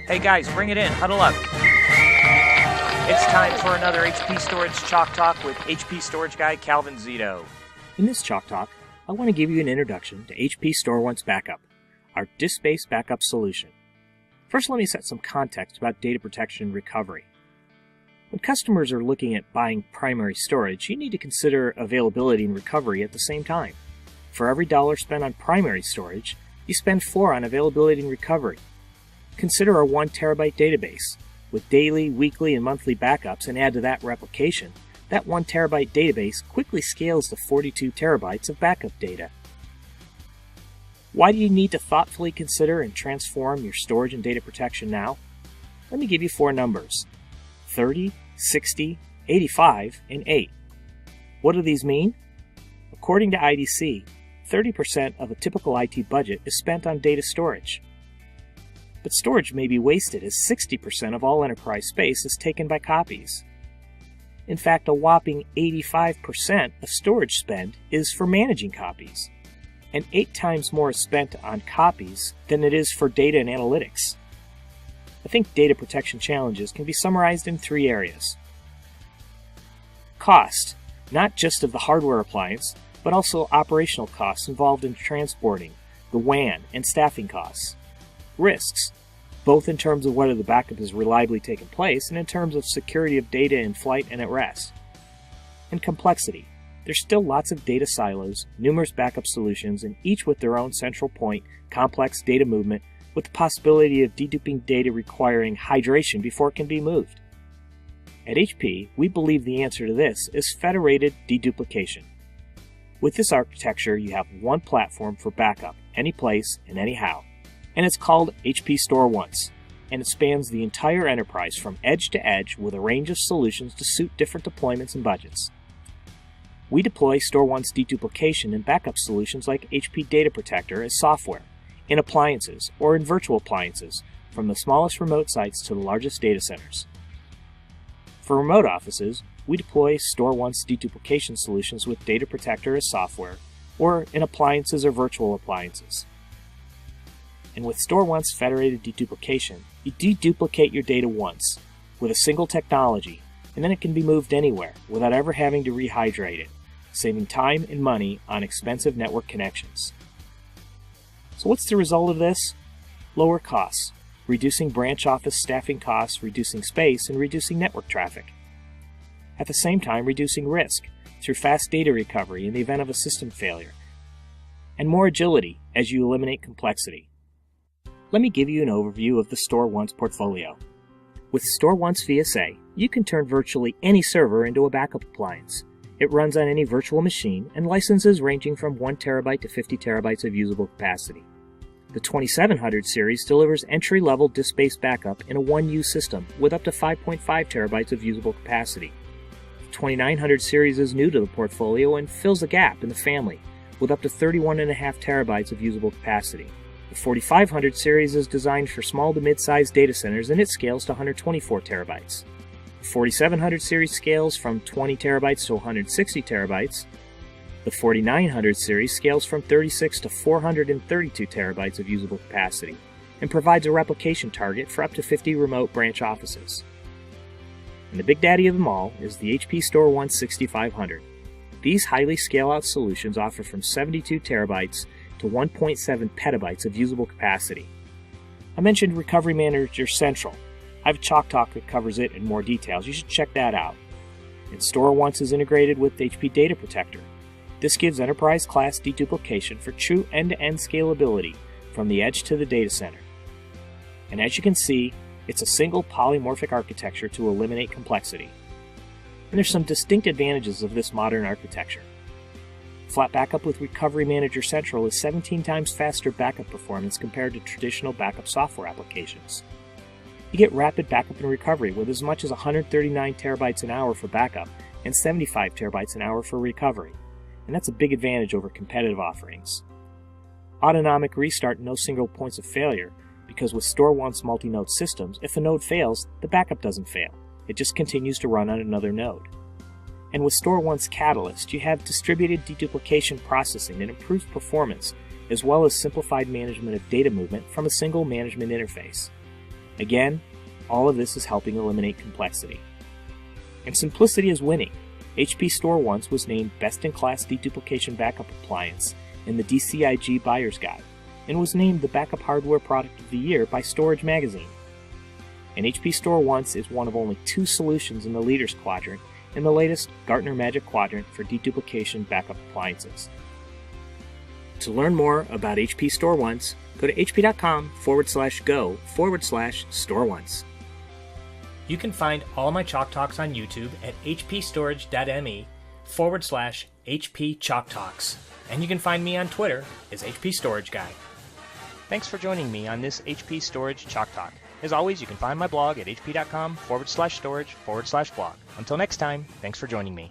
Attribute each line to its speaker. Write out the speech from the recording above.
Speaker 1: Hey guys, bring it in. Huddle up. It's time for another HP Storage Chalk Talk with HP Storage Guy Calvin Zito.
Speaker 2: In this Chalk Talk, I want to give you an introduction to HP StoreOnce Backup, our disk-based backup solution. First, let me set some context about data protection and recovery. When customers are looking at buying primary storage, you need to consider availability and recovery at the same time. For every dollar spent on primary storage, you spend 4 on availability and recovery. Consider a 1 terabyte database. With daily, weekly, and monthly backups, and add to that replication, that 1 terabyte database quickly scales to 42 terabytes of backup data. Why do you need to thoughtfully consider and transform your storage and data protection now? Let me give you 4 numbers: 30, 60, 85, and 8. What do these mean? According to IDC, 30% of a typical IT budget is spent on data storage. But storage may be wasted as 60% of all enterprise space is taken by copies. In fact, a whopping 85% of storage spend is for managing copies, and 8 times more is spent on copies than it is for data and analytics. I think data protection challenges can be summarized in 3 areas. Cost, not just of the hardware appliance, but also operational costs involved in transporting, the WAN, and staffing costs. Risks, both in terms of whether the backup is reliably taking place and in terms of security of data in flight and at rest. And complexity. There's still lots of data silos, numerous backup solutions, and each with their own central point, complex data movement, with the possibility of deduping data requiring hydration before it can be moved. At HP, we believe the answer to this is federated deduplication. With this architecture, you have one platform for backup, any place and anyhow. And it's called HP StoreOnce, and it spans the entire enterprise from edge to edge with a range of solutions to suit different deployments and budgets. We deploy StoreOnce deduplication and backup solutions like HP Data Protector as software, in appliances or in virtual appliances, from the smallest remote sites to the largest data centers. For remote offices, we deploy StoreOnce deduplication solutions with Data Protector as software, or in appliances or virtual appliances. And with StoreOnce federated deduplication, you deduplicate your data once, with a single technology, and then it can be moved anywhere without ever having to rehydrate it, saving time and money on expensive network connections. So what's the result of this? Lower costs, reducing branch office staffing costs, reducing space, and reducing network traffic. At the same time, reducing risk through fast data recovery in the event of a system failure, and more agility as you eliminate complexity. Let me give you an overview of the StoreOnce portfolio. With StoreOnce VSA, you can turn virtually any server into a backup appliance. It runs on any virtual machine and licenses ranging from 1 terabyte to 50 terabytes of usable capacity. The 2700 series delivers entry-level disk-based backup in a 1U system with up to 5.5 terabytes of usable capacity. The 2900 series is new to the portfolio and fills a gap in the family with up to 31.5 terabytes of usable capacity. The 4500 series is designed for small to mid-sized data centers and it scales to 124 terabytes. The 4700 series scales from 20 terabytes to 160 terabytes. The 4900 series scales from 36 to 432 terabytes of usable capacity and provides a replication target for up to 50 remote branch offices. And the big daddy of them all is the HP StoreOnce 6500. These highly scale-out solutions offer from 72 terabytes to 1.7 petabytes of usable capacity. I mentioned Recovery Manager Central. I have a Chalk Talk that covers it in more details. You should check that out. And StoreOnce is integrated with HP Data Protector. This gives enterprise-class deduplication for true end-to-end scalability from the edge to the data center. And as you can see, it's a single polymorphic architecture to eliminate complexity. And there's some distinct advantages of this modern architecture. Flat backup with Recovery Manager Central is 17 times faster backup performance compared to traditional backup software applications. You get rapid backup and recovery with as much as 139 terabytes an hour for backup and 75 terabytes an hour for recovery, and that's a big advantage over competitive offerings. Autonomic restart, no single points of failure, because with StoreOnce multi-node systems, if a node fails, the backup doesn't fail. It just continues to run on another node. And with StoreOnce Catalyst, you have distributed deduplication processing that improves performance, as well as simplified management of data movement from a single management interface. Again, all of this is helping eliminate complexity. And simplicity is winning. HP StoreOnce was named Best-in-Class Deduplication Backup Appliance in the DCIG Buyer's Guide, and was named the Backup Hardware Product of the Year by Storage Magazine. And HP StoreOnce is one of only 2 solutions in the Leaders Quadrant in the latest Gartner Magic Quadrant for deduplication backup appliances. To learn more about HP StoreOnce, go to hp.com/go/StoreOnce.
Speaker 3: You can find all my Chalk Talks on YouTube at hpstorage.me/HP Chalk Talks. And you can find me on Twitter as HP Storage Guy.
Speaker 1: Thanks for joining me on this HP Storage Chalk Talk. As always, you can find my blog at hp.com/storage/blog. Until next time, thanks for joining me.